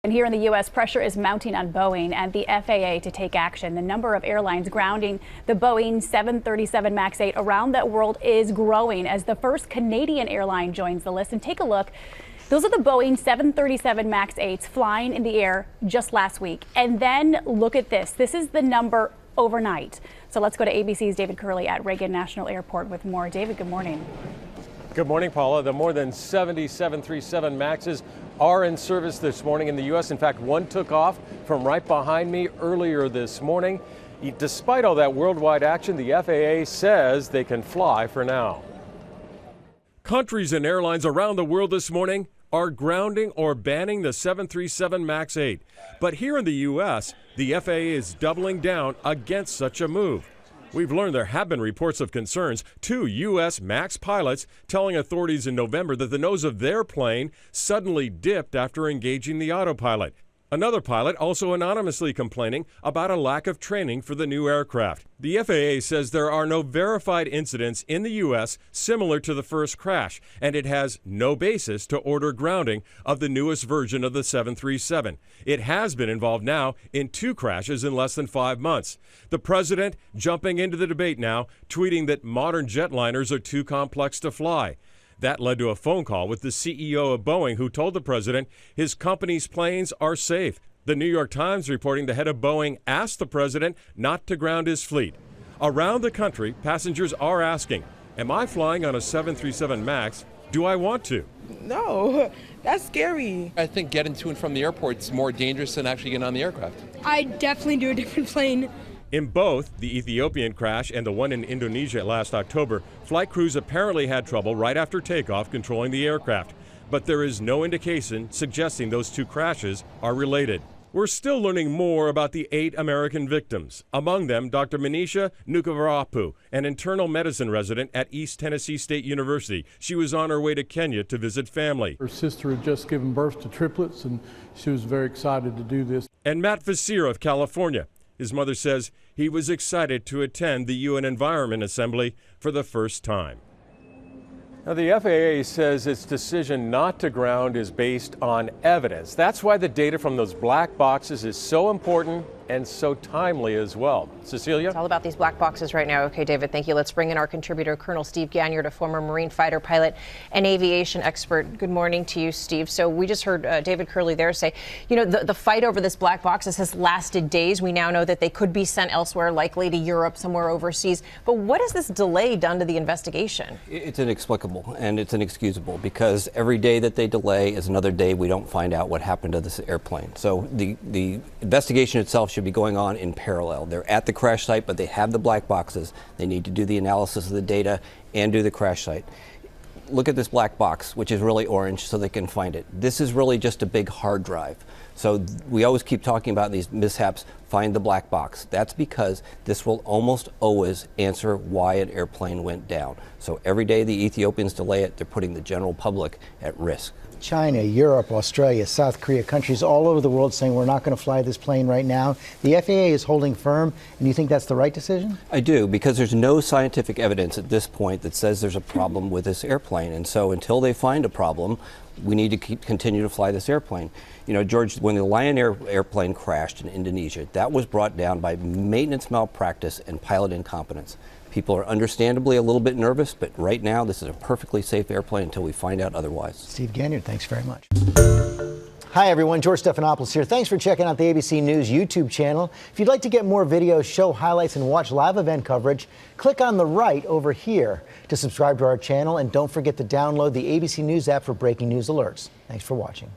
And here in the U.S., pressure is mounting on Boeing and the FAA to take action. The number of airlines grounding the Boeing 737 MAX 8 around the world is growing as the first Canadian airline joins the list. And take a look. Those are the Boeing 737 MAX 8s flying in the air just last week. And then look at this. This is the number overnight. So let's go to ABC's David Curley at Reagan National Airport with more. David, good morning. Good morning, Paula. The more than 70 737 MAXs are in service this morning in the U.S. In fact, one took off from right behind me earlier this morning. Despite all that worldwide action, the FAA says they can fly for now. Countries and airlines around the world this morning are grounding or banning the 737 MAX 8. But here in the U.S., the FAA is doubling down against such a move. We've learned there have been reports of concerns. 2 U.S. MAX pilots telling authorities in November that the nose of their plane suddenly dipped after engaging the autopilot. Another pilot also anonymously complaining about a lack of training for the new aircraft. The FAA says there are no verified incidents in the U.S. similar to the first crash, and it has no basis to order grounding of the newest version of the 737. It has been involved now in 2 crashes in less than 5 months. The president jumping into the debate now, tweeting that modern jetliners are too complex to fly. That led to a phone call with the CEO of Boeing, who told the president his company's planes are safe. The New York Times reporting the head of Boeing asked the president not to ground his fleet. Around the country, passengers are asking, am I flying on a 737 MAX? Do I want to? No, that's scary. I think getting to and from the airport is more dangerous than actually getting on the aircraft. I'd definitely do a different plane. In both the Ethiopian crash and the one in Indonesia last October, flight crews apparently had trouble right after takeoff controlling the aircraft. But there is no indication suggesting those 2 crashes are related. We're still learning more about the 8 American victims. Among them, Dr. Manisha Nukavarapu, an internal medicine resident at East Tennessee State University. She was on her way to Kenya to visit family. Her sister had just given birth to triplets, and she was very excited to do this. And Matt Vasir of California. His mother says he was excited to attend the UN Environment Assembly for the first time. Now, the FAA says its decision not to ground is based on evidence. That's why the data from those black boxes is so important and so timely as well. Cecilia? It's all about these black boxes right now. Okay, David, thank you. Let's bring in our contributor, Colonel Steve Ganyard, a former Marine fighter pilot and aviation expert. Good morning to you, Steve. So we just heard David Curley there say, you know, the fight over this black boxes has lasted days. We now know that they could be sent elsewhere, likely to Europe, somewhere overseas. But what has this delay done to the investigation? It's inexplicable and it's inexcusable because every day that they delay is another day we don't find out what happened to this airplane. So the investigation itself should be going on in parallel. They're at the crash site, but they have the black boxes. They need to do the analysis of the data and do the crash site. Look at this black box, which is really orange, so they can find it. This is really just a big hard drive. So we always keep talking about these mishaps, find the black box. That's because this will almost always answer why an airplane went down. So every day the Ethiopians delay it, they're putting the general public at risk. China, Europe, Australia, South Korea, countries all over the world saying we're not going to fly this plane right now. The FAA is holding firm, and you think that's the right decision? I do, because there's no scientific evidence at this point that says there's a problem with this airplane. And so until they find a problem, we need to continue to fly this airplane. You know, George, when the Lion Air airplane crashed in Indonesia, that was brought down by maintenance malpractice and pilot incompetence. People are understandably a little bit nervous, but right now this is a perfectly safe airplane until we find out otherwise. Steve Ganyard, thanks very much. Hi everyone, George Stephanopoulos here. Thanks for checking out the ABC News YouTube channel. If you'd like to get more videos, show highlights, and watch live event coverage, click on the right over here to subscribe to our channel, and don't forget to download the ABC News app for breaking news alerts. Thanks for watching.